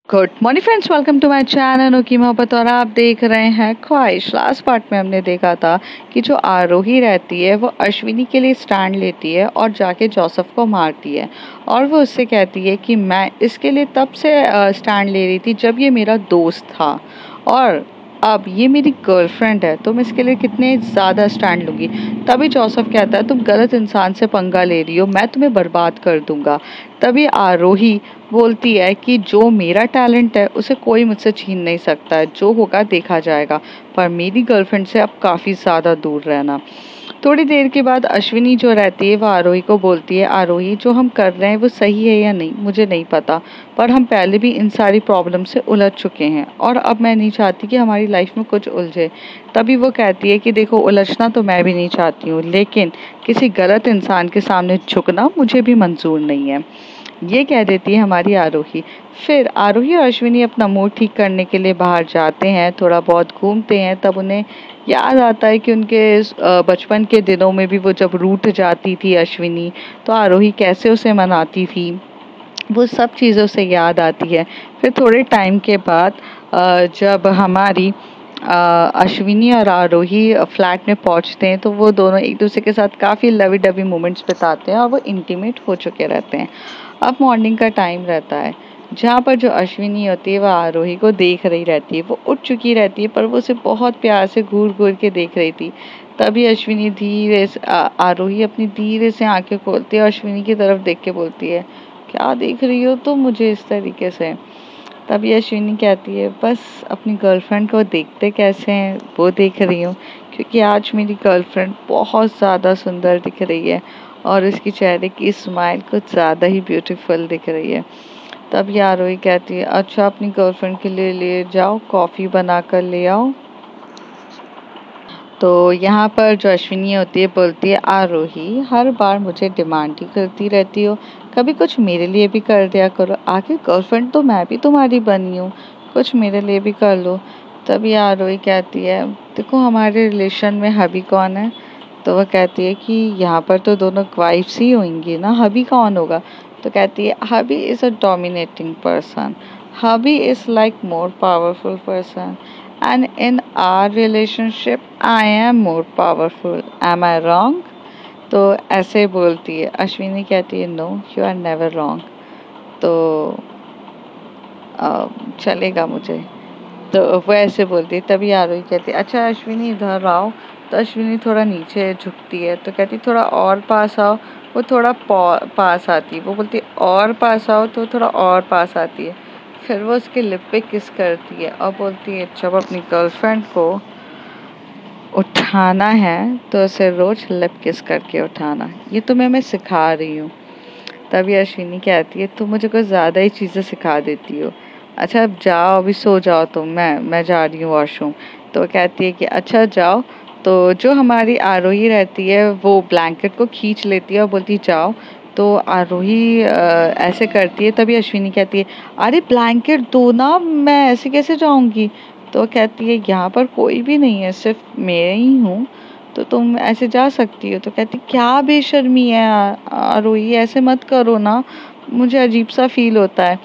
Good morning friends, welcome to my channel की मोहब्बत। और आप देख रहे हैं ख्वाहिश। लास्ट पार्ट में हमने देखा था कि जो आरोही रहती है वो अश्विनी के लिए स्टैंड लेती है और जाके जोसेफ को मारती है। और वो उससे कहती है कि मैं इसके लिए तब से स्टैंड ले रही थी जब ये मेरा दोस्त था, और अब ये मेरी गर्लफ्रेंड है तो मैं इसके लिए कितने ज़्यादा स्टैंड लूँगी। तभी जोसेफ कहता है तुम गलत इंसान से पंगा ले रही हो, मैं तुम्हें बर्बाद कर दूंगा। तभी आरोही बोलती है कि जो मेरा टैलेंट है उसे कोई मुझसे छीन नहीं सकता है, जो होगा देखा जाएगा, पर मेरी गर्लफ्रेंड से अब काफ़ी ज़्यादा दूर रहना। थोड़ी देर के बाद अश्विनी जो रहती है वो आरोही को बोलती है, आरोही जो हम कर रहे हैं वो सही है या नहीं मुझे नहीं पता, पर हम पहले भी इन सारी प्रॉब्लम से उलझ चुके हैं और अब मैं नहीं चाहती कि हमारी लाइफ में कुछ उलझे। तभी वो कहती है कि देखो, उलझना तो मैं भी नहीं चाहती हूँ, लेकिन किसी गलत इंसान के सामने झुकना मुझे भी मंजूर नहीं है। ये कह देती है हमारी आरोही। फिर आरोही और अश्विनी अपना मूड ठीक करने के लिए बाहर जाते हैं, थोड़ा बहुत घूमते हैं। तब उन्हें याद आता है कि उनके बचपन के दिनों में भी वो जब रूठ जाती थी अश्विनी, तो आरोही कैसे उसे मनाती थी, वो सब चीज़ों से याद आती है। फिर थोड़े टाइम के बाद जब हमारी अश्विनी और आरोही फ्लैट में पहुंचते हैं तो वो दोनों एक दूसरे के साथ काफ़ी लवी डवी मोमेंट्स बिताते हैं और वो इंटीमेट हो चुके रहते हैं। अब मॉर्निंग का टाइम रहता है, जहाँ पर जो अश्विनी होती है वह आरोही को देख रही रहती है। वो उठ चुकी रहती है पर वो उसे बहुत प्यार से घूर घूर के देख रही थी। तभी अश्विनी धीरे से आरोही अपनी धीरे से आंखें खोलती है और अश्विनी की तरफ देख के बोलती है, क्या देख रही हो तुम मुझे इस तरीके से। तभी अश्विनी कहती है, बस अपनी गर्लफ्रेंड को देखते कैसे हैं वो देख रही हूँ, क्योंकि आज मेरी गर्लफ्रेंड बहुत ज़्यादा सुंदर दिख रही है और इसकी चेहरे की स्माइल कुछ ज़्यादा ही ब्यूटीफुल दिख रही है। तब आरोही कहती है, अच्छा अपनी गर्लफ्रेंड के लिए ले जाओ, कॉफ़ी बना कर ले आओ। तो यहाँ पर जो अश्विनी होती है बोलती है, आरोही हर बार मुझे डिमांड ही करती रहती हो, कभी कुछ मेरे लिए भी कर दिया करो, आखिर गर्लफ्रेंड तो मैं भी तुम्हारी बनी हूँ, कुछ मेरे लिए भी कर लो। तभी आरोही कहती है, देखो हमारे रिलेशन में हबी कौन है। तो वह कहती है कि यहाँ पर तो दोनों वाइफ्स ही होंगी ना, हबी कौन होगा। तो कहती है, hubby is a dominating person, hubby is like more powerful person, and in our relationship I am more powerful, am I wrong। तो ऐसे बोलती है अश्विनी, कहती है no you are never wrong. तो चलेगा मुझे। तो वो ऐसे बोलती है। तभी आरोही कहती है, अच्छा अश्विनी इधर आओ। तो अश्विनी थोड़ा नीचे झुकती है, तो कहती थोड़ा और पास आओ। वो थोड़ा पास आती है, वो बोलती है और पास आओ, तो थोड़ा और पास आती है। फिर वो उसके लिप पे किस करती है और बोलती है, जब अपनी गर्लफ्रेंड को उठाना है तो उसे रोज लिप किस करके उठाना, ये तुम्हें मैं सिखा रही हूँ। तभी अश्विनी कहती है, तुम मुझे कुछ ज़्यादा ही चीज़ें सिखा देती हो। अच्छा अब जाओ, अभी सो जाओ तुम, मैं जा रही हूँ वॉशरूम। तो कहती है कि अच्छा जाओ। तो जो हमारी आरोही रहती है वो ब्लैंकेट को खींच लेती है और बोलती है जाओ। तो आरोही ऐसे करती है। तभी अश्विनी कहती है, अरे ब्लैंकेट दो ना, मैं ऐसे कैसे जाऊँगी। तो कहती है, यहाँ पर कोई भी नहीं है, सिर्फ मैं ही हूँ, तो तुम ऐसे जा सकती हो। तो कहती, क्या बेशर्मी है आरोही, ऐसे मत करो ना, मुझे अजीब सा फील होता है।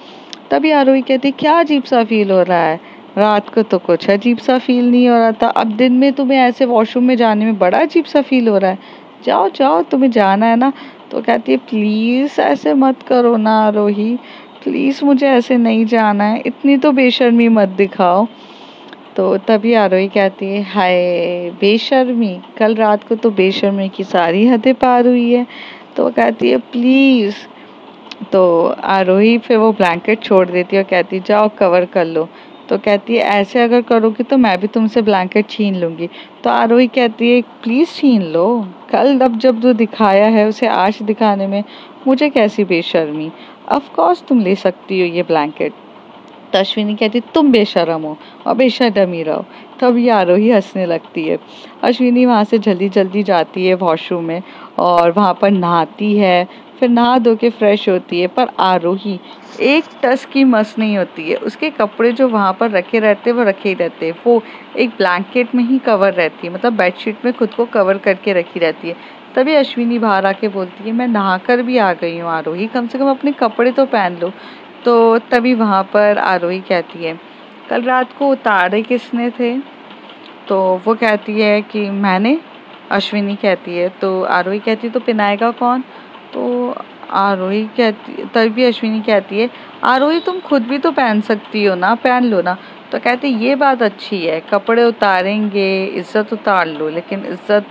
तभी आरोही कहती, क्या अजीब सा फील हो रहा है, रात को तो कुछ अजीब सा फील नहीं हो रहा था, अब दिन में तुम्हें ऐसे वॉशरूम में जाने में बड़ा अजीब सा फील हो रहा है, जाओ जाओ तुम्हें जाना है ना। तो कहती है, प्लीज़ ऐसे मत करो ना आरोही, प्लीज़ मुझे ऐसे नहीं जाना है, इतनी तो बेशर्मी मत दिखाओ। तो तभी आरोही कहती है, हाय बेशर्मी, कल रात को तो बेशर्मी की सारी हदें पार हुई है। तो वो कहती है प्लीज़। तो आरोही फिर वो ब्लैंकेट छोड़ देती है और कहती है, जाओ कवर कर लो। तो कहती है, ऐसे अगर करोगी तो मैं भी तुमसे ब्लैंकेट छीन लूँगी। तो आरोही कहती है, प्लीज़ छीन लो, कल अब जब जो दिखाया है उसे आज दिखाने में मुझे कैसी बेशर्मी, ऑफ कोर्स तुम ले सकती हो ये ब्लैंकेट। तो अश्विनी कहती, तुम बेशरम हो और बेशर्म ही रहो। तभी आरोही हंसने लगती है। अश्विनी वहाँ से जल्दी जल्दी जाती है वॉशरूम में और वहाँ पर नहाती है। फिर नहा धो के फ्रेश होती है, पर आरोही एक टस की मस नहीं होती है। उसके कपड़े जो वहाँ पर रखे रहते हैं वो रखे ही रहते हैं, वो एक ब्लैंकेट में ही कवर रहती है, मतलब बेडशीट में खुद को कवर करके रखी रहती है। तभी अश्विनी बाहर आके बोलती है, मैं नहा कर भी आ गई हूँ आरोही, कम से कम अपने कपड़े तो पहन लो। तो तभी वहाँ पर आरोही कहती है, कल रात को उतारे किसने थे? तो वो कहती है कि मैंने। अश्विनी कहती है, तो आरोही कहती है तो पहनाएगा कौन? तो आरोही कहती, तभी अश्विनी कहती है, आरोही तुम खुद भी तो पहन सकती हो ना, पहन लो ना। तो कहती ये बात अच्छी है, कपड़े उतारेंगे, इज्जत उतार लो, लेकिन इज्जत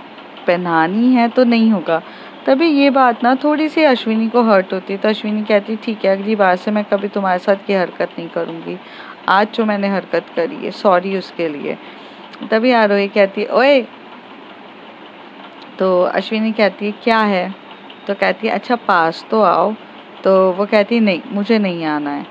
पहनानी है तो नहीं होगा। तभी ये बात ना थोड़ी सी अश्विनी को हर्ट होती है। तो अश्विनी कहती ठीक है, अगली बार से मैं कभी तुम्हारे साथ ये हरकत नहीं करूँगी। आज जो मैंने हरकत करी है, सॉरी उसके लिए। तभी आरोही कहती है, ओए। तो अश्विनी कहती है क्या है? तो कहती है अच्छा पास तो आओ। तो वो कहती है नहीं, मुझे नहीं आना है।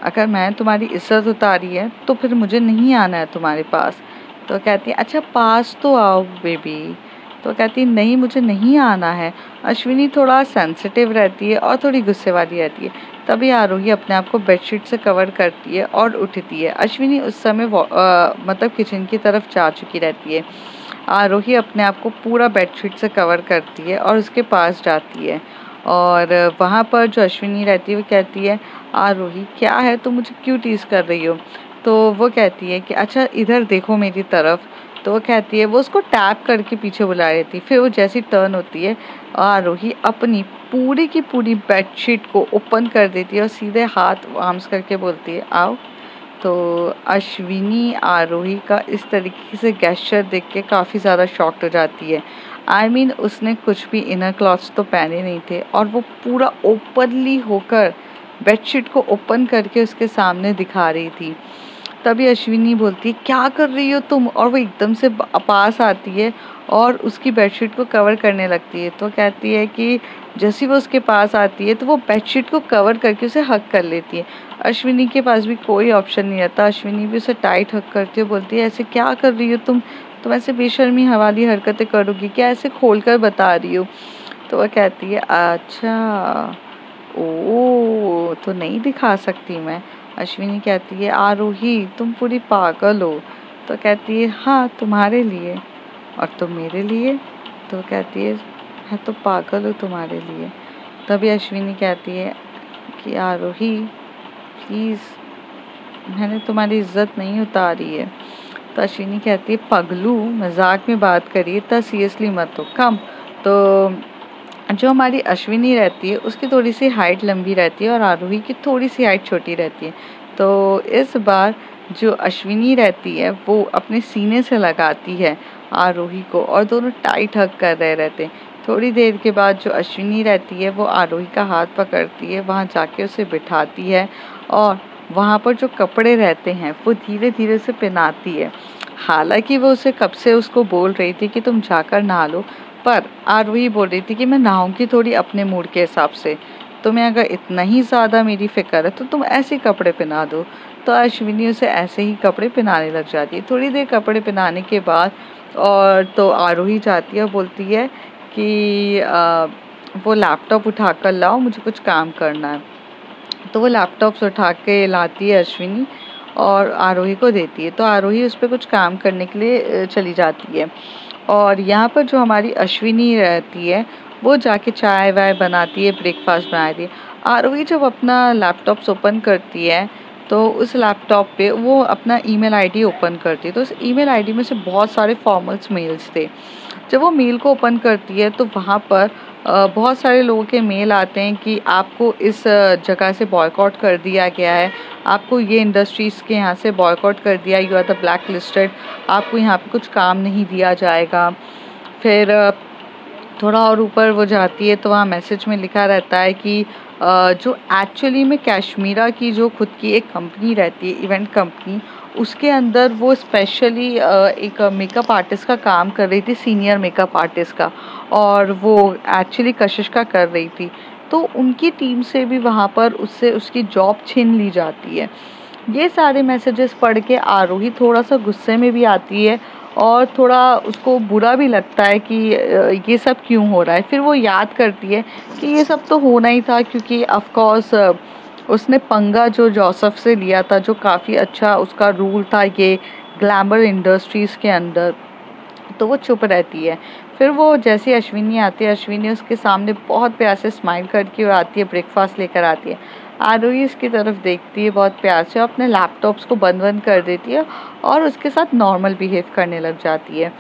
अगर मैं तुम्हारी इज्जत उतारी है तो फिर मुझे नहीं आना है तुम्हारे पास। तो कहती है अच्छा पास तो आओ बेबी। तो कहती है नहीं, मुझे नहीं आना है। अश्विनी थोड़ा सेंसिटिव रहती है और थोड़ी गुस्से वाली रहती है। तभी आरोही अपने आप को बेडशीट से कवर करती है और उठती है। अश्विनी उस समय मतलब किचन की तरफ जा चुकी रहती है। आरोही अपने आप को पूरा बेडशीट से कवर करती है और उसके पास जाती है। और वहाँ पर जो अश्विनी रहती है वो कहती है, आरोही क्या है, तुम मुझे क्यों टीज कर रही हो? तो वो कहती है कि अच्छा इधर देखो मेरी तरफ। तो वो कहती है, वो उसको टैप करके पीछे बुला रही थी। फिर वो जैसी टर्न होती है, आरोही अपनी पूरी की पूरी बेडशीट को ओपन कर देती है और सीधे हाथ आर्म्स करके बोलती है आओ। तो अश्विनी आरोही का इस तरीके से गेस्चर देख के काफ़ी ज़्यादा शॉक्ड हो जाती है। I mean, उसने कुछ भी इनर क्लॉथ्स तो पहने नहीं थे और वो पूरा ओपनली होकर बेडशीट को ओपन करके उसके सामने दिखा रही थी। तभी अश्विनी बोलती है क्या कर रही हो तुम? और वो एकदम से पास आती है और उसकी बेडशीट को कवर करने लगती है। तो कहती है कि जैसे वो उसके पास आती है तो वो बेडशीट को कवर करके उसे हक कर लेती है। अश्विनी के पास भी कोई ऑप्शन नहीं रहता, अश्विनी भी उसे टाइट हक करती है, बोलती है ऐसे क्या कर रही हो तुम ऐसे बेशर्मी वाली हरकतें करोगी क्या? ऐसे खोल कर बता रही हो। तो वह कहती है अच्छा, ओ तो नहीं दिखा सकती मैं। अश्विनी कहती है आरोही तुम पूरी पागल हो। तो कहती है हाँ तुम्हारे लिए। और तुम मेरे लिए? तो कहती है मैं तो पागल हूँ तुम्हारे लिए। तभी अश्विनी कहती है कि आरोही प्लीज़, मैंने तुम्हारी इज्जत नहीं उतारी है। तो अश्विनी कहती है पगलू मजाक में बात करिए, इतना सीरियसली मत हो, कम। तो जो हमारी अश्विनी रहती है उसकी थोड़ी सी हाइट लंबी रहती है और आरोही की थोड़ी सी हाइट छोटी रहती है। तो इस बार जो अश्विनी रहती है वो अपने सीने से लगाती है आरोही को और दोनों टाइट हग कर रहे रहते हैं। थोड़ी देर के बाद जो अश्विनी रहती है वो आरोही का हाथ पकड़ती है, वहाँ जाके उसे बिठाती है और वहाँ पर जो कपड़े रहते हैं वो धीरे धीरे से पहनाती है। हालांकि वो उसे कब से उसको बोल रही थी कि तुम जाकर नहा लो, पर आरोही बोल रही थी कि मैं नहाऊंगी थोड़ी अपने मूड के हिसाब से, तुम्हें अगर इतना ही ज़्यादा मेरी फिक्र है तो तुम ऐसे कपड़े पहना दो। तो अश्विनी उसे ऐसे ही कपड़े पहनाने लग जाती है। थोड़ी देर कपड़े पहनाने के बाद और तो आरोही जाती है और बोलती है कि वो लैपटॉप उठा कर लाओ, मुझे कुछ काम करना है। तो वो लैपटॉप उठा के लाती है अश्विनी और आरोही को देती है। तो आरोही उस पर कुछ काम करने के लिए चली जाती है। और यहाँ पर जो हमारी अश्विनी रहती है वो जाके चाय वाय बनाती है, ब्रेकफास्ट बनाती है। आरोही जब अपना लैपटॉप ओपन करती है तो उस लैपटॉप पे वो अपना ईमेल आईडी ओपन करती है। तो उस ईमेल आईडी में से बहुत सारे फॉर्मल्स मेल्स थे। जब वो मेल को ओपन करती है तो वहाँ पर बहुत सारे लोगों के मेल आते हैं कि आपको इस जगह से बॉयकॉट कर दिया गया है, आपको ये इंडस्ट्रीज़ के यहाँ से बॉयकॉट कर दिया, you are the black listed, आपको यहाँ पे कुछ काम नहीं दिया जाएगा। फिर थोड़ा और ऊपर वो जाती है तो वहाँ मैसेज में लिखा रहता है कि जो एक्चुअली में कश्मीरा की जो खुद की एक कंपनी रहती है, इवेंट कंपनी, उसके अंदर वो स्पेशली एक मेकअप आर्टिस्ट का काम कर रही थी, सीनियर मेकअप आर्टिस्ट का, और वो एक्चुअली कशिश का कर रही थी। तो उनकी टीम से भी वहाँ पर उससे उसकी जॉब छीन ली जाती है। ये सारे मैसेजेस पढ़ के आरोही थोड़ा सा गुस्से में भी आती है और थोड़ा उसको बुरा भी लगता है कि ये सब क्यों हो रहा है। फिर वो याद करती है कि ये सब तो होना ही था, क्योंकि ऑफ कोर्स उसने पंगा जो जोसेफ से लिया था, जो काफ़ी अच्छा उसका रूल था ये ग्लैमर इंडस्ट्रीज़ के अंदर। तो वो चुप रहती है। फिर वो जैसे अश्विनी आती है, अश्विनी उसके सामने बहुत प्यार से स्माइल करके वो आती है, ब्रेकफास्ट लेकर आती है। आरोही इसकी तरफ देखती है बहुत प्यार से और अपने लैपटॉप्स को बंद बंद कर देती है और उसके साथ नॉर्मल बिहेव करने लग जाती है।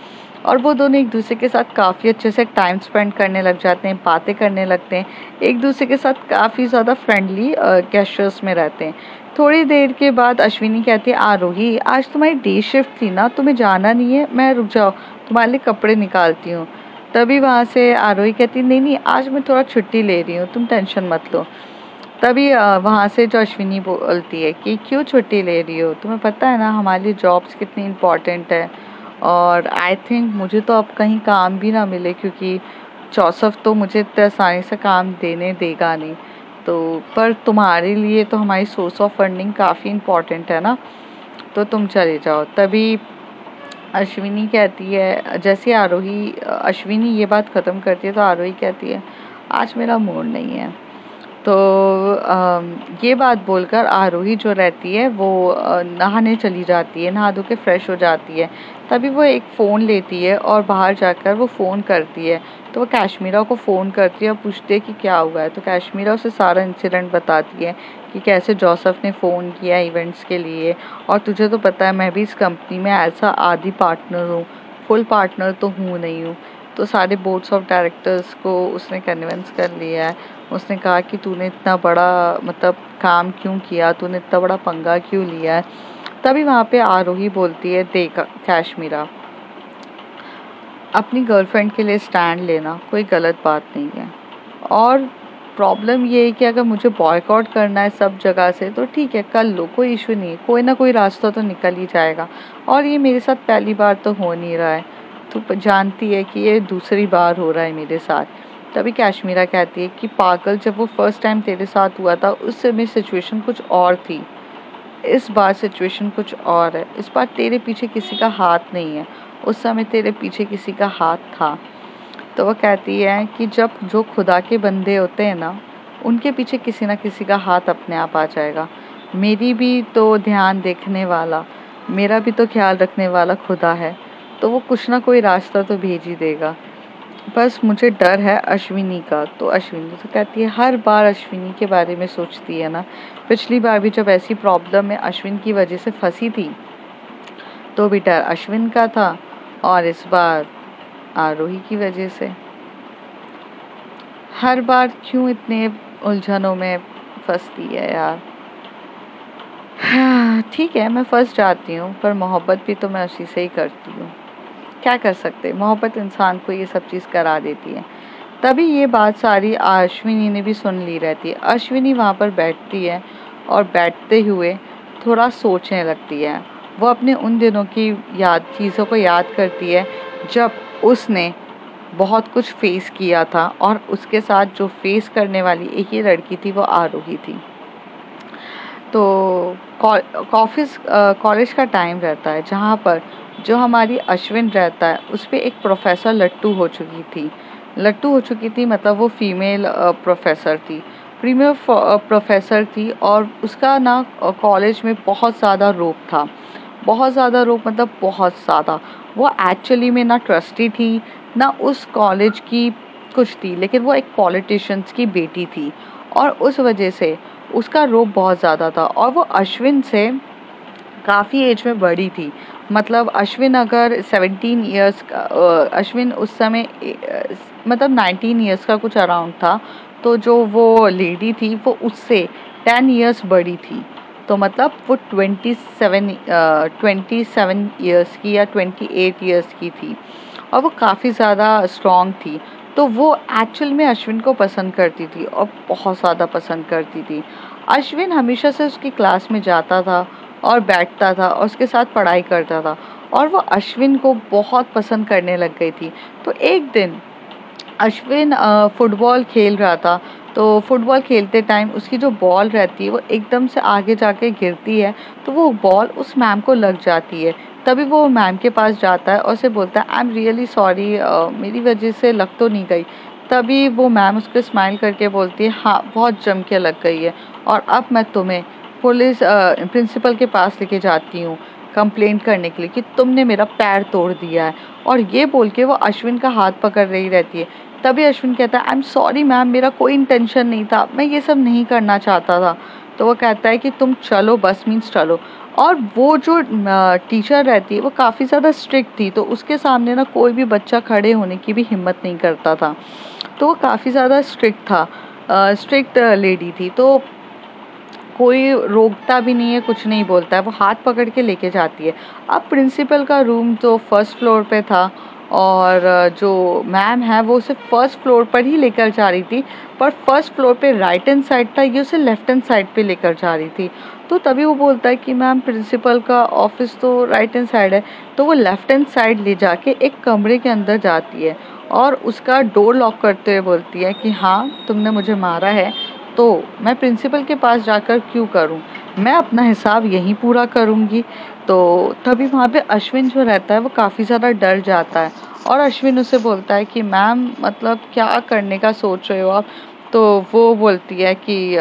और वो दोनों एक दूसरे के साथ काफ़ी अच्छे से टाइम स्पेंड करने लग जाते हैं, बातें करने लगते हैं, एक दूसरे के साथ काफ़ी ज़्यादा फ्रेंडली गेस्चर्स में रहते हैं। थोड़ी देर के बाद अश्विनी कहती है, आरोही आज तुम्हारी डे शिफ्ट थी ना, तुम्हें जाना नहीं है? मैं रुक जाओ, तुम्हारे लिए कपड़े निकालती हूँ। तभी वहाँ से आरोही कहती, नहीं नहीं आज मैं थोड़ा छुट्टी ले रही हूँ, तुम टेंशन मत लो। तभी वहाँ से जो अश्विनी बोलती है कि क्यों छुट्टी ले रही हो, तुम्हें पता है ना हमारे लिए जॉब्स कितनी इम्पोर्टेंट है, और आई थिंक मुझे तो अब कहीं काम भी ना मिले क्योंकि जोसेफ तो मुझे इतने आसानी से काम देने देगा नहीं। तो पर तुम्हारे लिए तो हमारी सोर्स ऑफ फंडिंग काफ़ी इम्पोर्टेंट है ना, तो तुम चले जाओ। तभी अश्विनी कहती है, जैसे आरोही अश्विनी ये बात ख़त्म करती है तो आरोही कहती है, आज मेरा मूड नहीं है। तो ये बात बोलकर आरोही जो रहती है वो नहाने चली जाती है, नहा धो के फ्रेश हो जाती है। तभी वो एक फ़ोन लेती है और बाहर जाकर वो फ़ोन करती है। तो वो कश्मीरा को फ़ोन करती है और पूछती है कि क्या हुआ है। तो कश्मीरा उसे सारा इंसिडेंट बताती है कि कैसे जोसेफ ने फ़ोन किया इवेंट्स के लिए, और तुझे तो पता है मैं भी इस कंपनी में ऐसा आधी पार्टनर हूँ, फुल पार्टनर तो हूँ नहीं हूँ। तो सारे बोर्ड्स ऑफ डायरेक्टर्स को उसने कन्विंस कर लिया है। उसने कहा कि तूने इतना बड़ा मतलब काम क्यों किया, तूने इतना बड़ा पंगा क्यों लिया है। तभी वहाँ पे आरोही बोलती है, देख कश्मीरा, अपनी गर्लफ्रेंड के लिए स्टैंड लेना कोई गलत बात नहीं है, और प्रॉब्लम ये है कि अगर मुझे बॉयकॉट करना है सब जगह से तो ठीक है कर लो, कोई इशू नहीं है, कोई ना कोई रास्ता तो निकल ही जाएगा। और ये मेरे साथ पहली बार तो हो नहीं रहा है, तू जानती है कि ये दूसरी बार हो रहा है मेरे साथ। तभी कश्मीरा कहती है कि पागल, जब वो फर्स्ट टाइम तेरे साथ हुआ था उस समय सिचुएशन कुछ और थी, इस बार सिचुएशन कुछ और है। इस बार तेरे पीछे किसी का हाथ नहीं है, उस समय तेरे पीछे किसी का हाथ था। तो वो कहती है कि जब जो खुदा के बंदे होते हैं ना, उनके पीछे किसी ना किसी का हाथ अपने आप आ जाएगा। मेरी भी तो ध्यान देखने वाला, मेरा भी तो ख्याल रखने वाला खुदा है, तो वो कुछ ना कोई रास्ता तो भेज ही देगा। बस मुझे डर है अश्विनी का। तो अश्विनी तो कहती है, हर बार अश्विनी के बारे में सोचती है ना, पिछली बार भी जब ऐसी प्रॉब्लम में अश्विन की वजह से फंसी थी तो भी डर अश्विन का था, और इस बार आरोही की वजह से। हर बार क्यों इतने उलझनों में फंसती है यार। हाँ ठीक है, मैं फंस जाती हूँ, पर मोहब्बत भी तो मैं उसी से ही करती हूँ, क्या कर सकते, मोहब्बत इंसान को ये सब चीज़ करा देती है। तभी ये बात सारी अश्विनी ने भी सुन ली रहती है। अश्विनी वहाँ पर बैठती है और बैठते हुए थोड़ा सोचने लगती है। वो अपने उन दिनों की चीज़ों को याद करती है जब उसने बहुत कुछ फेस किया था, और उसके साथ जो फेस करने वाली एक ही लड़की थी वो आरोही थी। तो कॉलेज का टाइम रहता है जहाँ पर जो हमारी अश्विन रहता है उस पर एक प्रोफेसर लट्टू हो चुकी थी, मतलब वो फीमेल प्रोफेसर थी, फीमेल प्रोफेसर थी, और उसका ना कॉलेज में बहुत ज़्यादा रोब था, बहुत ज़्यादा रोब मतलब बहुत ज़्यादा। वो एक्चुअली में ना ट्रस्टी थी ना उस कॉलेज की कुछ थी, लेकिन वो एक पॉलिटिशियंस की बेटी थी, और उस वजह से उसका रोब बहुत ज़्यादा था। और वो अश्विन से काफ़ी एज में बड़ी थी, मतलब अश्विन अगर 17 इयर्स का अश्विन उस समय मतलब 19 इयर्स का कुछ अराउंड था, तो जो वो लेडी थी वो उससे 10 इयर्स बड़ी थी। तो मतलब वो 27 इयर्स की या 28 इयर्स की थी, और वो काफ़ी ज़्यादा स्ट्रॉन्ग थी। तो वो एक्चुअल में अश्विन को पसंद करती थी, और बहुत ज़्यादा पसंद करती थी। अश्विन हमेशा से उसकी क्लास में जाता था और बैठता था और उसके साथ पढ़ाई करता था, और वो अश्विन को बहुत पसंद करने लग गई थी। तो एक दिन अश्विन फुटबॉल खेल रहा था, तो फुटबॉल खेलते टाइम उसकी जो बॉल रहती है वो एकदम से आगे जाके गिरती है, तो वो बॉल उस मैम को लग जाती है। तभी वो मैम के पास जाता है और उसे बोलता है, आई एम रियली सॉरी, मेरी वजह से लग तो नहीं गई। तभी वो मैम उसको स्माइल करके बोलती है, हाँ बहुत जम के लग गई है, और अब मैं तुम्हें पुलिस प्रिंसिपल के पास लेके जाती हूँ कंप्लेंट करने के लिए कि तुमने मेरा पैर तोड़ दिया है। और ये बोल के वो अश्विन का हाथ पकड़ रही रहती है तभी अश्विन कहता है आई एम सॉरी मैम, मेरा कोई इंटेंशन नहीं था, मैं ये सब नहीं करना चाहता था। तो वो कहता है कि तुम चलो, बस मीन्स चलो। और वो जो टीचर रहती है वो काफ़ी ज़्यादा स्ट्रिक्ट थी, तो उसके सामने ना कोई भी बच्चा खड़े होने की भी हिम्मत नहीं करता था। तो वो काफ़ी ज़्यादा स्ट्रिक्ट था, स्ट्रिक्ट लेडी थी। तो कोई रोकता भी नहीं है, कुछ नहीं बोलता है, वो हाथ पकड़ के लेके जाती है। अब प्रिंसिपल का रूम तो फर्स्ट फ्लोर पे था और जो मैम है वो उसे फर्स्ट फ्लोर पर ही लेकर जा रही थी, पर फर्स्ट फ्लोर पे राइट हैंड साइड था, ये उसे लेफ्ट हैंड साइड पे लेकर जा रही थी। तो तभी वो बोलता है कि मैम प्रिंसिपल का ऑफिस तो राइट हैंड साइड है। तो वो लेफ्ट हैंड साइड ले जाके एक कमरे के अंदर जाती है और उसका डोर लॉक करते हुए बोलती है कि हाँ तुमने मुझे मारा है तो मैं प्रिंसिपल के पास जाकर क्यों करूं, मैं अपना हिसाब यहीं पूरा करूंगी। तो तभी वहाँ पे अश्विन जो रहता है वो काफ़ी ज़्यादा डर जाता है और अश्विन उसे बोलता है कि मैम मतलब क्या करने का सोच रहे हो आप। तो वो बोलती है कि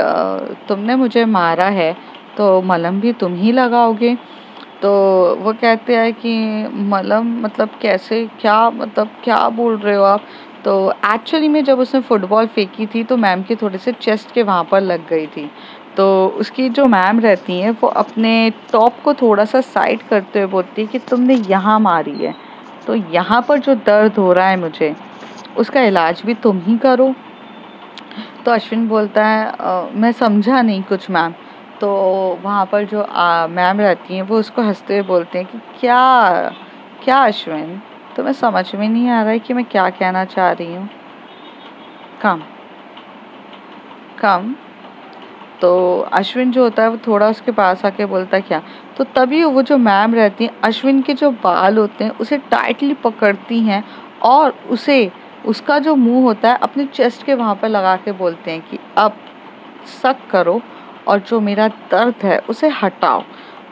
तुमने मुझे मारा है तो मलहम भी तुम ही लगाओगे। तो वो कहते हैं कि मलहम मतलब कैसे, क्या मतलब क्या बोल रहे हो आप। तो एक्चुअली में जब उसने फुटबॉल फेंकी थी तो मैम के थोड़े से चेस्ट के वहाँ पर लग गई थी। तो उसकी जो मैम रहती हैं वो अपने टॉप को थोड़ा सा साइड करते हुए बोलती है कि तुमने यहाँ मारी है तो यहाँ पर जो दर्द हो रहा है मुझे उसका इलाज भी तुम ही करो। तो अश्विन बोलता है मैं समझा नहीं कुछ मैम। तो वहाँ पर जो मैम रहती हैं वो उसको हंसते हुए बोलते हैं कि क्या क्या अश्विन, तुम्हें समझ में नहीं आ रहा है कि मैं क्या कहना चाह रही हूँ। कम कम। तो अश्विन जो होता है वो थोड़ा उसके पास आके बोलता है क्या। तो तभी वो जो मैम रहती हैं अश्विन के जो बाल होते हैं उसे टाइटली पकड़ती हैं और उसे उसका जो मुंह होता है अपने चेस्ट के वहाँ पर लगा के बोलते हैं कि अब शक करो और जो मेरा दर्द है उसे हटाओ।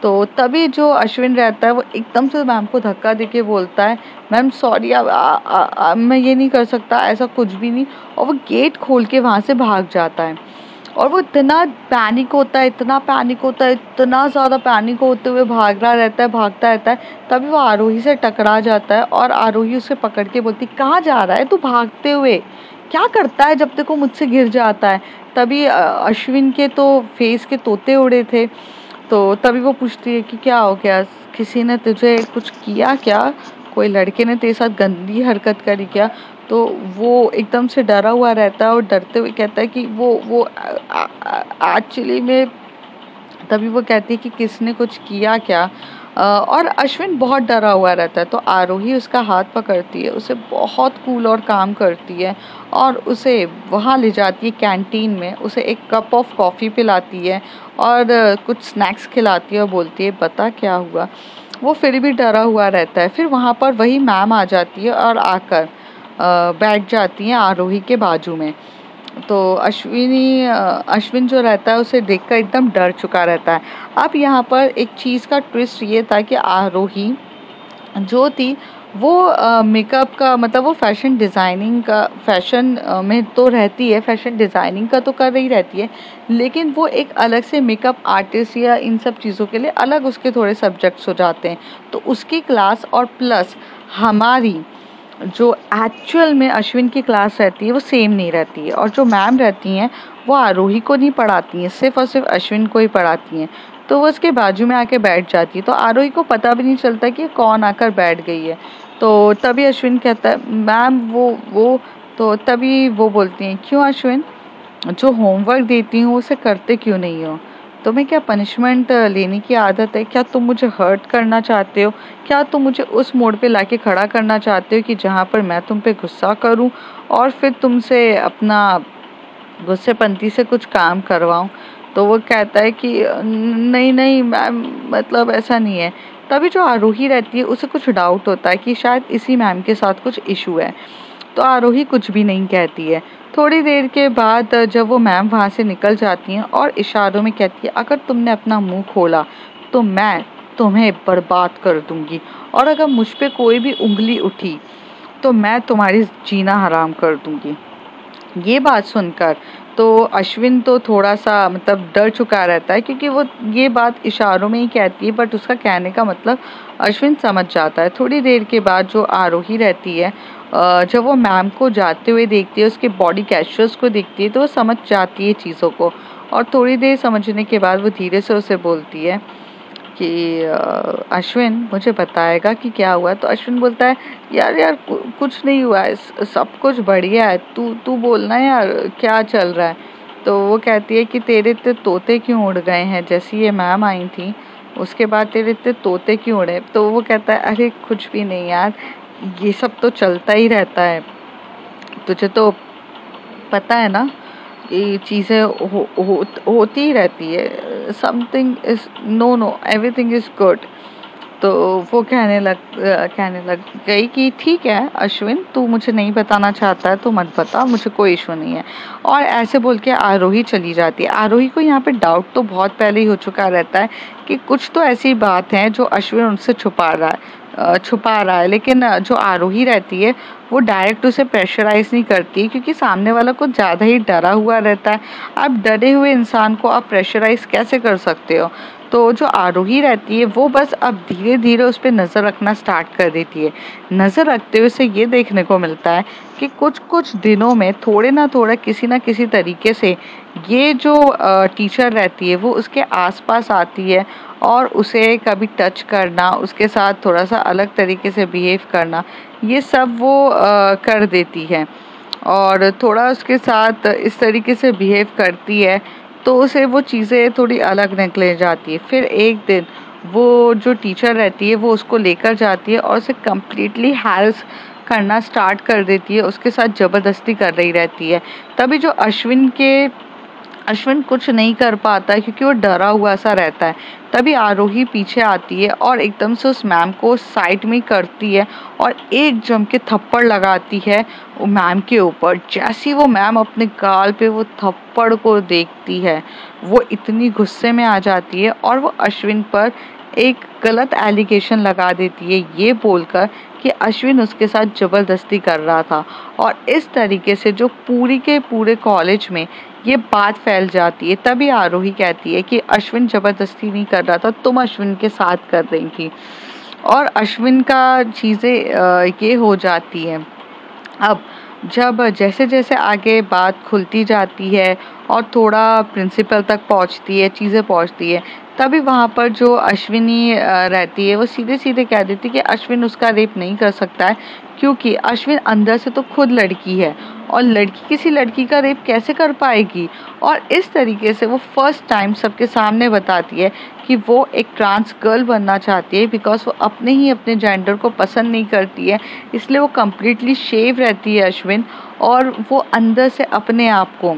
तो तभी जो अश्विन रहता है वो एकदम से मैम को धक्का देके बोलता है मैम सॉरी, मैं ये नहीं कर सकता, ऐसा कुछ भी नहीं। और वो गेट खोल के वहाँ से भाग जाता है और वो इतना पैनिक होता है, इतना पैनिक होता है, इतना ज़्यादा पैनिक होते हुए भाग रहा रहता है, भागता रहता है। तभी वो आरोही से टकरा जाता है और आरोही उसे पकड़ के बोलती कहाँ जा रहा है तू भागते हुए, क्या करता है जब देखो मुझसे गिर जाता है। तभी अश्विन के तो फेस के तोते उड़े थे। तो तभी वो पूछती है कि क्या हो गया, किसी ने तुझे कुछ किया क्या, कोई लड़के ने तेरे साथ गंदी हरकत करी क्या। तो वो एकदम से डरा हुआ रहता है और डरते हुए कहता है कि वो एक्चुअली में। तभी वो कहती है कि किसने कुछ किया क्या। और अश्विन बहुत डरा हुआ रहता है। तो आरोही उसका हाथ पकड़ती है, उसे बहुत कूल और काम करती है और उसे वहाँ ले जाती है कैंटीन में, उसे एक कप ऑफ कॉफ़ी पिलाती है और कुछ स्नैक्स खिलाती है और बोलती है बता क्या हुआ। वो फिर भी डरा हुआ रहता है। फिर वहाँ पर वही मैम आ जाती है और आकर बैठ जाती हैं आरोही के बाजू में। तो अश्विन जो रहता है उसे देखकर एकदम डर चुका रहता है। अब यहाँ पर एक चीज़ का ट्विस्ट ये था कि आरोही जो थी वो मेकअप का मतलब वो फैशन डिज़ाइनिंग का फैशन में तो रहती है, फैशन डिज़ाइनिंग का तो कर रही रहती है, लेकिन वो एक अलग से मेकअप आर्टिस्ट या इन सब चीज़ों के लिए अलग उसके थोड़े सब्जेक्ट्स हो जाते हैं। तो उसकी क्लास और प्लस हमारी जो एक्चुअल में अश्विन की क्लास रहती है वो सेम नहीं रहती है और जो मैम रहती हैं वो आरोही को नहीं पढ़ाती हैं, सिर्फ और सिर्फ अश्विन को ही पढ़ाती हैं। तो वो उसके बाजू में आके बैठ जाती है तो आरोही को पता भी नहीं चलता कि कौन आकर बैठ गई है। तो तभी अश्विन कहता है मैम वो। तो तभी वो बोलती हैं क्यों अश्विन, जो होमवर्क देती हूँ उसे करते क्यों नहीं हो, तुम्हें क्या पनिशमेंट लेने की आदत है, क्या तुम मुझे हर्ट करना चाहते हो, क्या तुम मुझे उस मोड़ पे लाके खड़ा करना चाहते हो कि जहाँ पर मैं तुम पे गुस्सा करूँ और फिर तुमसे अपना गुस्सेपंती से कुछ काम करवाऊँ। तो वो कहता है कि नहीं नहीं मैम मतलब ऐसा नहीं है। तभी जो आरोही रहती है उसे कुछ डाउट होता है कि शायद इसी मैम के साथ कुछ इशू है। तो आरोही कुछ भी नहीं कहती है। थोड़ी देर के बाद जब वो मैम वहाँ से निकल जाती हैं और इशारों में कहती है अगर तुमने अपना मुंह खोला तो मैं तुम्हें बर्बाद कर दूंगी और अगर मुझ पे कोई भी उंगली उठी तो मैं तुम्हारी जीना हराम कर दूंगी। ये बात सुनकर तो अश्विन तो थोड़ा-सा मतलब डर चुका रहता है, क्योंकि वो ये बात इशारों में ही कहती है, बट उसका कहने का मतलब अश्विन समझ जाता है। थोड़ी देर के बाद जो आरोही रहती है, जब वो मैम को जाते हुए देखती है, उसके बॉडी गेस्चर्स को देखती है, तो वो समझ जाती है चीज़ों को, और थोड़ी देर समझने के बाद वो धीरे से उसे बोलती है कि अश्विन मुझे बताएगा कि क्या हुआ। तो अश्विन बोलता है, यार यार कुछ नहीं हुआ है, सब कुछ बढ़िया है, तू तू बोलना यार क्या चल रहा है। तो वो कहती है कि तेरे इतने तोते क्यों उड़ गए हैं, जैसी ये मैम आई थी उसके बाद तेरे इतने तोते क्यों उड़े। तो वो कहता है, अरे कुछ भी नहीं यार, ये सब तो चलता ही रहता है, तुझे तो पता है ना, ये चीज़ें होती ही रहती है, something is no no everything is good. तो वो कहने लग गई कि ठीक है अश्विन, तू मुझे नहीं बताना चाहता है तो मत बता, मुझे कोई इशू नहीं है। और ऐसे बोल के आरोही चली जाती है। आरोही को यहाँ पे डाउट तो बहुत पहले ही हो चुका रहता है कि कुछ तो ऐसी बात है जो अश्विन उनसे छुपा रहा है, लेकिन जो आरोही रहती है वो डायरेक्ट उसे प्रेशराइज नहीं करती है, क्योंकि सामने वाला कुछ ज़्यादा ही डरा हुआ रहता है। आप डरे हुए इंसान को आप प्रेशराइज कैसे कर सकते हो। तो जो आरोही रहती है वो बस अब धीरे धीरे उस पर नज़र रखना स्टार्ट कर देती है। नज़र रखते हुए उसे ये देखने को मिलता है कि कुछ कुछ दिनों में थोड़े ना थोड़ा किसी ना किसी तरीके से ये जो टीचर रहती है वो उसके आसपास आती है, और उसे कभी टच करना, उसके साथ थोड़ा सा अलग तरीके से बिहेव करना, ये सब वो कर देती है। और थोड़ा उसके साथ इस तरीके से बिहेव करती है तो उसे वो चीज़ें थोड़ी अलग निकले जाती है। फिर एक दिन वो जो टीचर रहती है वो उसको लेकर जाती है और उसे कम्प्लीटली हैरेस करना स्टार्ट कर देती है, उसके साथ ज़बरदस्ती कर रही रहती है। तभी जो अश्विन कुछ नहीं कर पाता है, क्योंकि वो डरा हुआ सा रहता है। तभी आरोही पीछे आती है और एकदम से उस मैम को साइड में करती है और एक जम के थप्पड़ लगाती है वो मैम के ऊपर। जैसी वो मैम अपने गाल पे वो थप्पड़ को देखती है, वो इतनी गुस्से में आ जाती है और वो अश्विन पर एक गलत एलिगेशन लगा देती है, ये बोलकर कि अश्विन उसके साथ ज़बरदस्ती कर रहा था। और इस तरीके से जो पूरी के पूरे कॉलेज में ये बात फैल जाती है। तभी आरोही कहती है कि अश्विन ज़बरदस्ती नहीं कर रहा था, तुम अश्विन के साथ कर रही थी। और अश्विन का चीज़ें ये हो जाती हैं। अब जब जैसे जैसे आगे बात खुलती जाती है और थोड़ा प्रिंसिपल तक पहुंचती है, चीज़ें पहुंचती है, तभी वहाँ पर जो अश्विनी रहती है वो सीधे सीधे कह देती है कि अश्विन उसका रेप नहीं कर सकता है, क्योंकि अश्विन अंदर से तो खुद लड़की है और लड़की किसी लड़की का रेप कैसे कर पाएगी। और इस तरीके से वो फर्स्ट टाइम सबके सामने बताती है कि वो एक ट्रांस गर्ल बनना चाहती है, बिकॉज वो अपने जेंडर को पसंद नहीं करती है, इसलिए वो कम्प्लीटली शेव रहती है अश्विन, और वो अंदर से अपने आप को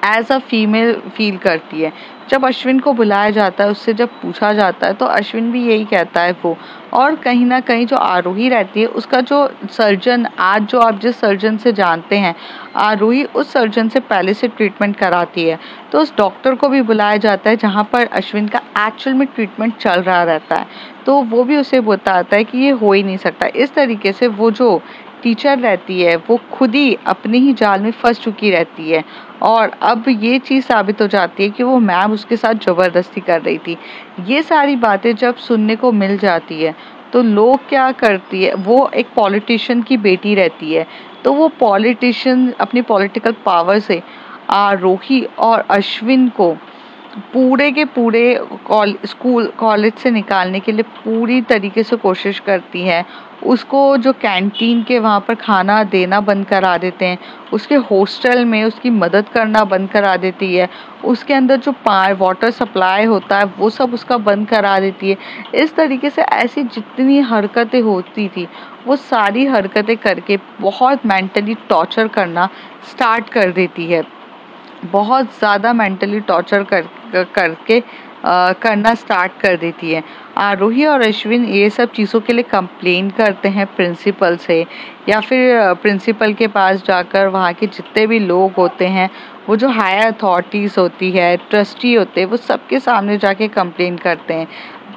एज अ फीमेल फील करती है। जब अश्विन को बुलाया जाता है, उससे जब पूछा जाता है तो अश्विन भी यही कहता है वो। और कहीं ना कहीं जो आरोही रहती है उसका जो सर्जन, आज जो आप जिस सर्जन से जानते हैं, आरोही उस सर्जन से पहले से ट्रीटमेंट कराती है। तो उस डॉक्टर को भी बुलाया जाता है जहाँ पर अश्विन का एक्चुअल में ट्रीटमेंट चल रहा रहता है। तो वो भी उसे बताता है कि ये हो ही नहीं सकता। इस तरीके से वो जो टीचर रहती है वो खुद ही अपने ही जाल में फंस चुकी रहती है, और अब ये चीज़ साबित हो जाती है कि वो मैम उसके साथ ज़बरदस्ती कर रही थी। ये सारी बातें जब सुनने को मिल जाती है तो लोग क्या करती है, वो एक पॉलिटिशियन की बेटी रहती है, तो वो पॉलिटिशियन अपनी पॉलिटिकल पावर से आरोही और अश्विन को पूरे के पूरे कॉलेज से निकालने के लिए पूरी तरीके से कोशिश करती है। उसको जो कैंटीन के वहाँ पर खाना देना बंद करा देते हैं, उसके हॉस्टल में उसकी मदद करना बंद करा देती है, उसके अंदर जो वाटर सप्लाई होता है वो सब उसका बंद करा देती है। इस तरीके से ऐसी जितनी हरकतें होती थी वो सारी हरकतें करके बहुत मेंटली टॉर्चर करना स्टार्ट कर देती है। बहुत ज़्यादा मेंटली टॉर्चर करके करना स्टार्ट कर देती है। आरोही और अश्विन ये सब चीज़ों के लिए कंप्लेन करते हैं प्रिंसिपल से, या फिर प्रिंसिपल के पास जाकर वहाँ के जितने भी लोग होते हैं, वो जो हायर अथॉरिटीज़ होती है, ट्रस्टी होते हैं, वो सबके सामने जाके कंप्लेन करते हैं।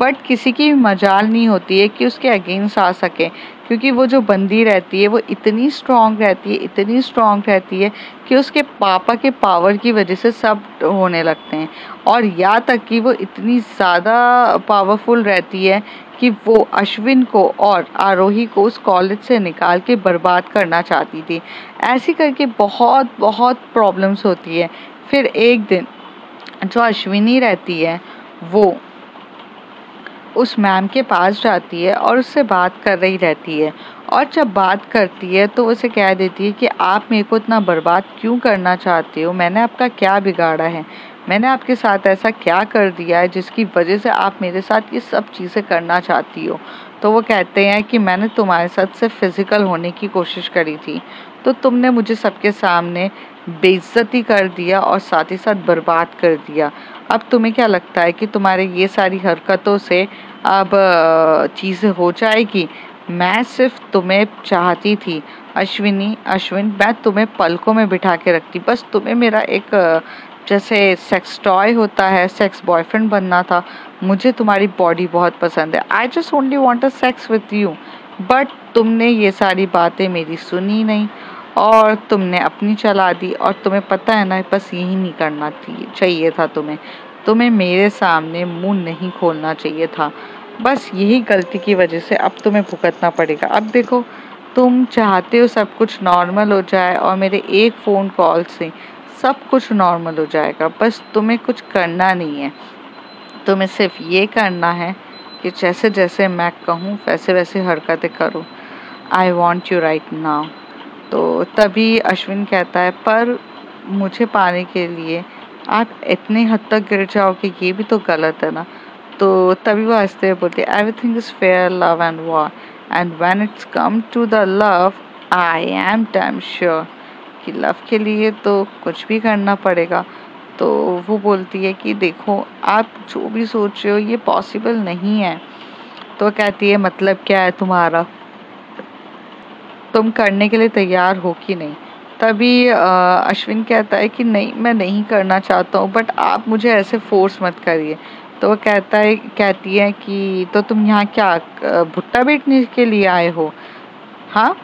बट किसी की भी मजाल नहीं होती है कि उसके अगेंस्ट आ सके, क्योंकि वो जो बंदी रहती है वो इतनी स्ट्रांग रहती है, इतनी स्ट्रांग रहती है कि उसके पापा के पावर की वजह से सब होने लगते हैं। और यहाँ तक कि वो इतनी ज़्यादा पावरफुल रहती है कि वो अश्विन को और आरोही को उस कॉलेज से निकाल के बर्बाद करना चाहती थी। ऐसी करके बहुत बहुत प्रॉब्लम्स होती है। फिर एक दिन जो अश्विनी रहती है वो उस मैम के पास जाती है और उससे बात कर रही रहती है, और जब बात करती है तो उसे कह देती है कि आप मेरे को इतना बर्बाद क्यों करना चाहते हो, मैंने आपका क्या बिगाड़ा है, मैंने आपके साथ ऐसा क्या कर दिया है जिसकी वजह से आप मेरे साथ ये सब चीज़ें करना चाहती हो। तो वो कहते हैं कि मैंने तुम्हारे साथ सिर्फ फिजिकल होने की कोशिश करी थी, तो तुमने मुझे सबके सामने बेइज्जती कर दिया और साथ ही साथ बर्बाद कर दिया। अब तुम्हें क्या लगता है कि तुम्हारे ये सारी हरकतों से अब चीज़ हो जाएगी? मैं सिर्फ तुम्हें चाहती थी अश्विन, मैं तुम्हें पलकों में बिठा के रखती, बस तुम्हें मेरा एक जैसे सेक्स टॉय होता है, सेक्स बॉयफ्रेंड बनना था। मुझे तुम्हारी बॉडी बहुत पसंद है, I just only want a sex with you. But तुमने ये सारी बातें मेरी सुनी नहीं और तुमने अपनी चला दी, और तुम्हें पता है ना, बस यही नहीं करना चाहिए था तुम्हें मेरे सामने मुंह नहीं खोलना चाहिए था। बस यही गलती की वजह से अब तुम्हें भुगतना पड़ेगा। अब देखो, तुम चाहते हो सब कुछ नॉर्मल हो जाए और मेरे एक फ़ोन कॉल से सब कुछ नॉर्मल हो जाएगा। बस तुम्हें कुछ करना नहीं है, तुम्हें सिर्फ ये करना है कि जैसे जैसे मैं कहूँ वैसे वैसे हरकतें करो। I want you right now. तो तभी अश्विन कहता है, पर मुझे पाने के लिए आप इतने हद तक गिर जाओगे, ये भी तो गलत है ना। तो तभी वो हंसते हुए बोलती है, everything is fair love and war, and when it's come to the love I am damn sure कि लव के लिए तो कुछ भी करना पड़ेगा। तो वो बोलती है कि देखो, आप जो भी सोच रहे हो ये पॉसिबल नहीं है। तो कहती है, मतलब क्या है तुम्हारा, तुम करने के लिए तैयार हो कि नहीं। तभी अश्विन कहता है कि नहीं, मैं नहीं करना चाहता हूँ, बट आप मुझे ऐसे फोर्स मत करिए। तो वो कहती है कि तो तुम यहाँ क्या भुट्टा बेचने के लिए आए हो? हाँ,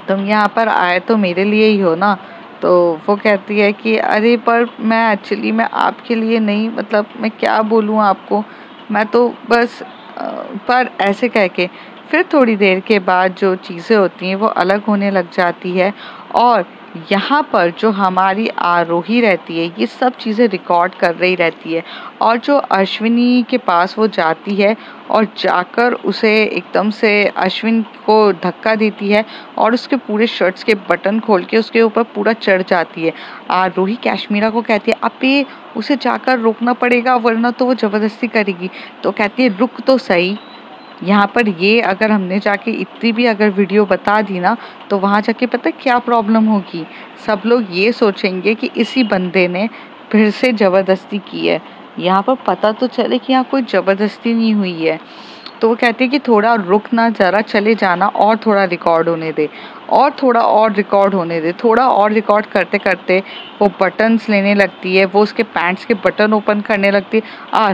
तुम यहाँ पर आए तो मेरे लिए ही हो ना। तो वो कहती है कि अरे पर मैं एक्चुअली मैं आपके लिए नहीं, मतलब मैं क्या बोलूँ आपको, मैं तो बस पर ऐसे कह के फिर थोड़ी देर के बाद जो चीज़ें होती हैं वो अलग होने लग जाती है। और यहाँ पर जो हमारी आरोही रहती है ये सब चीज़ें रिकॉर्ड कर रही रहती है, और जो अश्विनी के पास वो जाती है और जाकर उसे एकदम से अश्विन को धक्का देती है और उसके पूरे शर्ट्स के बटन खोल के उसके ऊपर पूरा चढ़ जाती है। आरोही कैश्मीरा को कहती है, अबे उसे जाकर रोकना पड़ेगा वरना तो वो ज़बरदस्ती करेगी। तो कहती है, रुक तो सही, यहाँ पर ये अगर हमने जाके इतनी भी अगर वीडियो बता दी ना तो वहाँ जाके पता है क्या प्रॉब्लम होगी। सब लोग ये सोचेंगे कि इसी बंदे ने फिर से ज़बरदस्ती की है। यहाँ पर पता तो चले कि यहाँ कोई ज़बरदस्ती नहीं हुई है। तो वो कहती है कि थोड़ा रुक ना, ज़रा चले जाना और थोड़ा रिकॉर्ड होने दे, और थोड़ा और रिकॉर्ड होने दे। थोड़ा और रिकॉर्ड करते करते वो बटन्स लेने लगती है, वो उसके पैंट्स के बटन ओपन करने लगती है।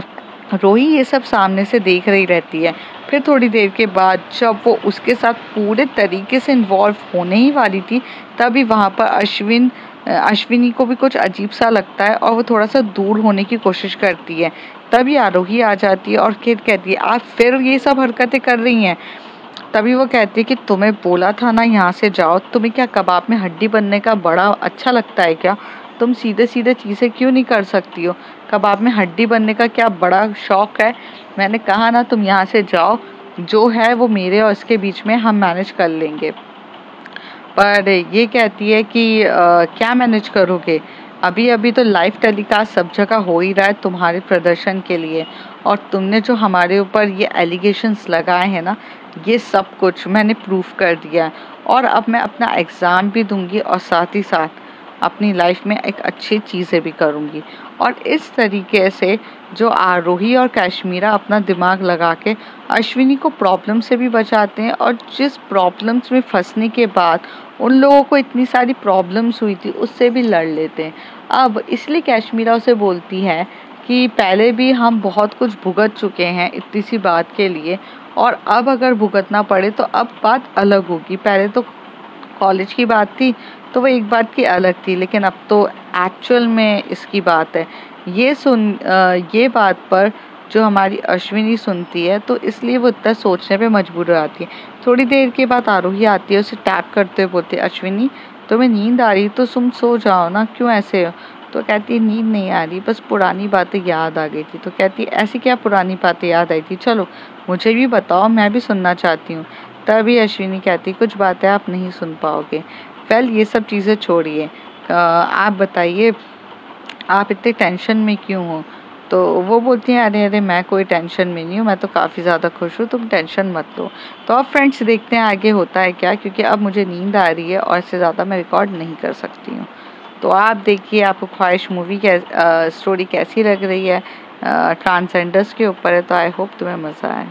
रोही ये सब सामने से देख रही रहती है। फिर थोड़ी देर के बाद जब वो उसके साथ पूरे तरीके से इन्वॉल्व होने ही वाली थी, तभी वहाँ पर अश्विनी को भी कुछ अजीब सा लगता है और वो थोड़ा सा दूर होने की कोशिश करती है। तभी आरोही आ जाती है और फिर कहती है, आप फिर ये सब हरकतें कर रही हैं। तभी वो कहती है कि तुम्हें बोला था ना यहाँ से जाओ, तुम्हें क्या कबाब में हड्डी बनने का बड़ा अच्छा लगता है क्या? तुम सीधे सीधे चीज़ें क्यों नहीं कर सकती हो? कबाब में हड्डी बनने का क्या बड़ा शौक है? मैंने कहा ना तुम यहाँ से जाओ, जो है वो मेरे और इसके बीच में हम मैनेज कर लेंगे। पर ये कहती है कि क्या मैनेज करोगे? अभी अभी तो लाइव टेलीकास्ट सब जगह हो ही रहा है तुम्हारे प्रदर्शन के लिए, और तुमने जो हमारे ऊपर ये एलिगेशंस लगाए हैं ना, ये सब कुछ मैंने प्रूफ कर दिया है। और अब मैं अपना एग्ज़ाम भी दूंगी और साथ ही साथ अपनी लाइफ में एक अच्छी चीज़ें भी करूंगी। और इस तरीके से जो आरोही और कश्मीरा अपना दिमाग लगा के अश्विनी को प्रॉब्लम से भी बचाते हैं, और जिस प्रॉब्लम्स में फंसने के बाद उन लोगों को इतनी सारी प्रॉब्लम्स हुई थी उससे भी लड़ लेते हैं। अब इसलिए कश्मीरा उसे बोलती है कि पहले भी हम बहुत कुछ भुगत चुके हैं इतनी सी बात के लिए, और अब अगर भुगतना पड़े तो अब बात अलग होगी। पहले तो कॉलेज की बात थी तो वो एक बात की अलग थी, लेकिन अब तो एक्चुअल में इसकी बात है। ये बात पर जो हमारी अश्विनी सुनती है तो इसलिए वो इतना सोचने पे मजबूर हो जाती है। थोड़ी देर के बाद आरोही आती है, उसे टैप करते हुए बोलती है, अश्विनी तुम्हें नींद आ रही तो तुम सो जाओ ना, क्यों ऐसे हो? तो कहती है नींद नहीं आ रही, बस पुरानी बातें याद आ गई थी। तो कहती है ऐसी क्या पुरानी बातें याद आई थी, चलो मुझे भी बताओ, मैं भी सुनना चाहती हूँ। तभी अश्विनी कहती कुछ बातें आप नहीं सुन पाओगे। वेल ये सब चीज़ें छोड़िए, आप बताइए आप इतने टेंशन में क्यों हो? तो वो बोलती हैं अरे अरे मैं कोई टेंशन में नहीं हूँ, मैं तो काफ़ी ज़्यादा खुश हूँ, तुम टेंशन मत लो। तो अब फ्रेंड्स देखते हैं आगे होता है क्या, क्योंकि अब मुझे नींद आ रही है और इससे ज़्यादा मैं रिकॉर्ड नहीं कर सकती हूँ। तो आप देखिए आपको ख्वाहिश मूवी स्टोरी कैसी लग रही है, ट्रांसजेंडर्स के ऊपर है, तो आई होप तुम्हें मज़ा आए।